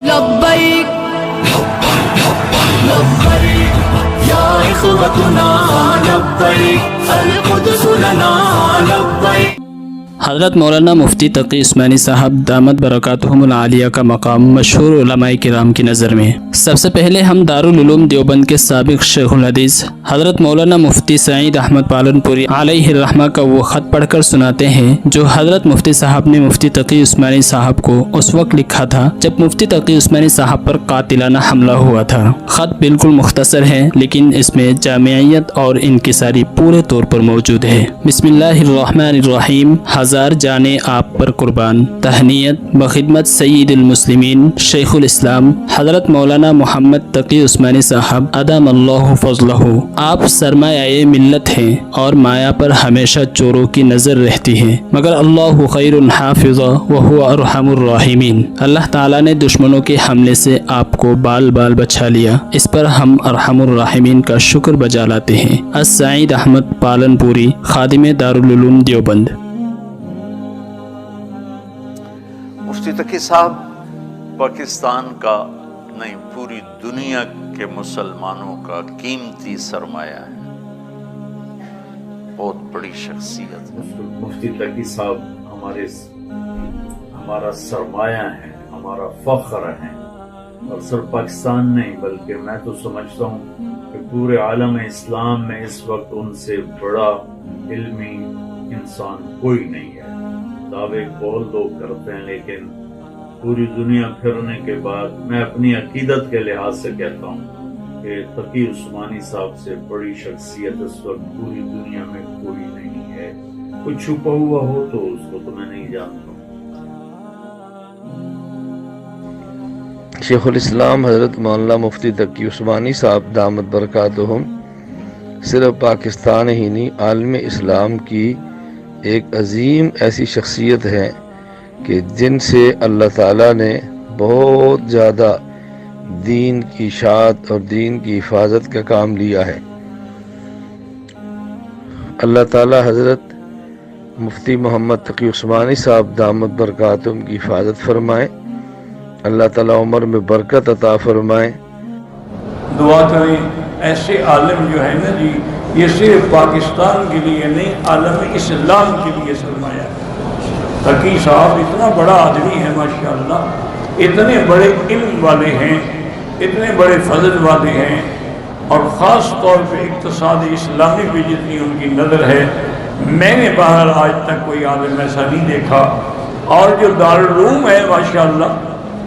لبیک لبیک یا اخوتنا لبیک القدس لنا لبیک۔ حضرت مولانا مفتی تقی عثمانی صاحب دامت برکاتہم العالیہ کا مقام مشہور علماء کرام کی نظر میں سب سے پہلے ہم دارالعلوم دیوبند کے سابق شیخ الحدیث حضرت مولانا مفتی سعید احمد پالن پوری علیہ الرحمہ کا وہ خط پڑھ کر سناتے ہیں جو حضرت مفتی صاحب نے مفتی تقی عثمانی صاحب کو اس وقت لکھا تھا جب مفتی تقی عثمانی صاحب پر قاتلانہ حملہ ہوا تھا۔ خط بالکل مختصر ہے لیکن اس میں جامعیت اور انکساری پورے طور پر موجود ہے۔ بسم اللہ الرحمن الرحیم۔ ہزار جانے آپ پر قربان، تہنیت بخدمت سید المسلمین شیخ الاسلام حضرت مولانا محمد تقی عثمانی صاحب ادام اللہ فضلہ۔ آپ سرمایہ ملت ہیں اور مایا پر ہمیشہ چوروں کی نظر رہتی ہے، مگر اللہ خیر حافظ وہو ارحم الراحمین۔ اللہ تعالیٰ نے دشمنوں کے حملے سے آپ کو بال بال بچا لیا، اس پر ہم ارحم الراحمین کا شکر بجا لاتے ہیں۔ السعید احمد پالن پوری، خادم دارالعلوم دیوبند۔ مفتی تقی صاحب پاکستان کا نہیں پوری دنیا کے مسلمانوں کا قیمتی سرمایہ ہے، بہت بڑی شخصیت ہے۔ مفتی تقی صاحب ہمارا سرمایہ ہے، ہمارا فخر ہے، اور صرف پاکستان نہیں بلکہ میں تو سمجھتا ہوں کہ پورے عالم اسلام میں اس وقت ان سے بڑا علمی انسان کوئی نہیں ہے۔ دعوے قول لوگ کرتے ہیں لیکن پوری دنیا پھرنے کے بعد میں اپنی عقیدت کے لحاظ سے کہتا ہوں کہ تقی عثمانی صاحب سے بڑی شخصیت اس وقت پوری دنیا میں کوئی نہیں ہے۔ کوئی چھپا ہوا ہو تو اس کو تو میں نہیں جانتا ہوں۔ شیخ الاسلام حضرت مولانا مفتی تقی عثمانی صاحب دامت برکاتہم صرف پاکستان ہی نہیں عالم اسلام کی ایک عظیم ایسی شخصیت ہے کہ جن سے اللہ تعالیٰ نے بہت زیادہ دین کی اشاعت اور دین کی حفاظت کا کام لیا ہے۔ اللہ تعالیٰ حضرت مفتی محمد تقی عثمانی صاحب دامت برکاتہم کی حفاظت فرمائے، اللہ تعالیٰ عمر میں برکت عطا فرمائے۔ دعا کریں ایسے عالم جو ہے نا جی، یہ صرف پاکستان کے لیے نہیں عالم اسلام کے لیے سرمایہ ہے۔ تقی صاحب اتنا بڑا آدمی ہے ماشاءاللہ، اتنے بڑے علم والے ہیں، اتنے بڑے فضل والے ہیں، اور خاص طور پہ اقتصاد اسلامی پہ جتنی ان کی نظر ہے میں نے باہر آج تک کوئی عالم ایسا نہیں دیکھا۔ اور جو دارالعلوم ہے ماشاءاللہ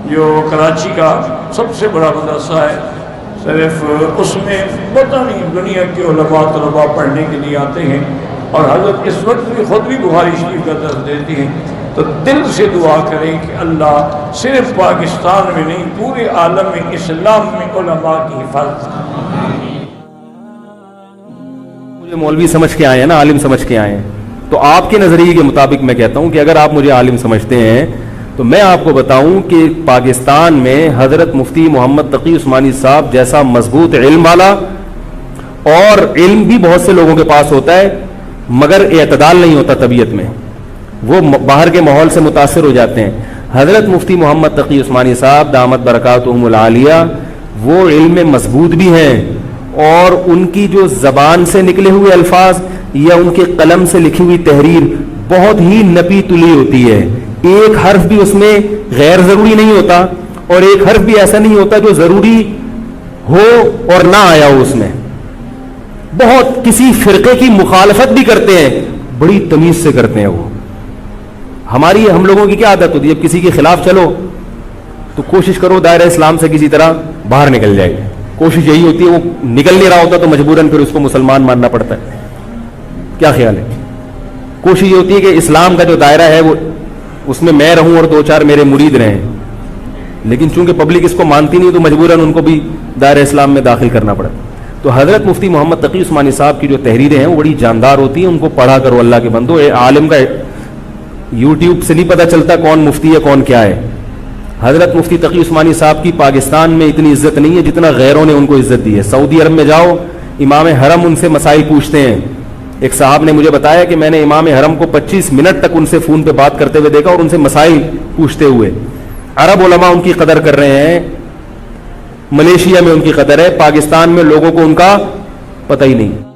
جو کراچی کا سب سے بڑا مدرسہ ہے، صرف اس میں پتہ نہیں دنیا کے علماء طلباء پڑھنے کے لیے آتے ہیں، اور حضرت اس وقت بھی خود بھی بخاری شریف کا درس دیتی ہیں۔ تو دل سے دعا کریں کہ اللہ صرف پاکستان میں نہیں پورے عالم اسلام میں علماء کی حفاظت۔ مجھے مولوی سمجھ کے آئے ہیں نا، عالم سمجھ کے آئے ہیں، تو آپ کے نظریے کے مطابق میں کہتا ہوں کہ اگر آپ مجھے عالم سمجھتے ہیں تو میں آپ کو بتاؤں کہ پاکستان میں حضرت مفتی محمد تقی عثمانی صاحب جیسا مضبوط علم والا، اور علم بھی بہت سے لوگوں کے پاس ہوتا ہے مگر اعتدال نہیں ہوتا طبیعت میں، وہ باہر کے ماحول سے متاثر ہو جاتے ہیں۔ حضرت مفتی محمد تقی عثمانی صاحب دامت برکاتہم العالیہ وہ علم میں مضبوط بھی ہیں، اور ان کی جو زبان سے نکلے ہوئے الفاظ یا ان کے قلم سے لکھی ہوئی تحریر بہت ہی نپی تلی ہوتی ہے، ایک حرف بھی اس میں غیر ضروری نہیں ہوتا، اور ایک حرف بھی ایسا نہیں ہوتا جو ضروری ہو اور نہ آیا ہو اس میں۔ بہت کسی فرقے کی مخالفت بھی کرتے ہیں، بڑی تمیز سے کرتے ہیں وہ۔ ہم لوگوں کی کیا عادت ہوتی ہے، جب کسی کے خلاف چلو تو کوشش کرو دائرہ اسلام سے کسی طرح باہر نکل جائے، کوشش یہی ہوتی ہے، وہ نکل نہیں رہا ہوتا تو مجبوراً پھر اس کو مسلمان ماننا پڑتا ہے۔ کیا خیال ہے؟ کوشش یہ ہوتی ہے کہ اسلام کا جو دائرہ ہے وہ اس میں میں رہوں اور دو چار میرے مرید رہیں، لیکن چونکہ پبلک اس کو مانتی نہیں تو مجبوراً ان کو بھی دائرہ اسلام میں داخل کرنا پڑتا۔ تو حضرت مفتی محمد تقی عثمانی صاحب کی جو تحریریں ہیں وہ بڑی جاندار ہوتی ہیں، ان کو پڑھا کرو اللہ کے بندو۔ عالم کا یوٹیوب سے نہیں پتہ چلتا کون مفتی ہے کون کیا ہے۔ حضرت مفتی تقی عثمانی صاحب کی پاکستان میں اتنی عزت نہیں ہے جتنا غیروں نے ان کو عزت دی ہے۔ سعودی عرب میں جاؤ، امام حرم ان سے مسائل پوچھتے ہیں۔ ایک صاحب نے مجھے بتایا کہ میں نے امام حرم کو 25 منٹ تک ان سے فون پہ بات کرتے ہوئے دیکھا اور ان سے مسائل پوچھتے ہوئے۔ عرب علماء ان کی قدر کر رہے ہیں, ملیشیا میں ان کی قدر ہے, پاکستان میں لوگوں کو ان کا پتہ ہی نہیں.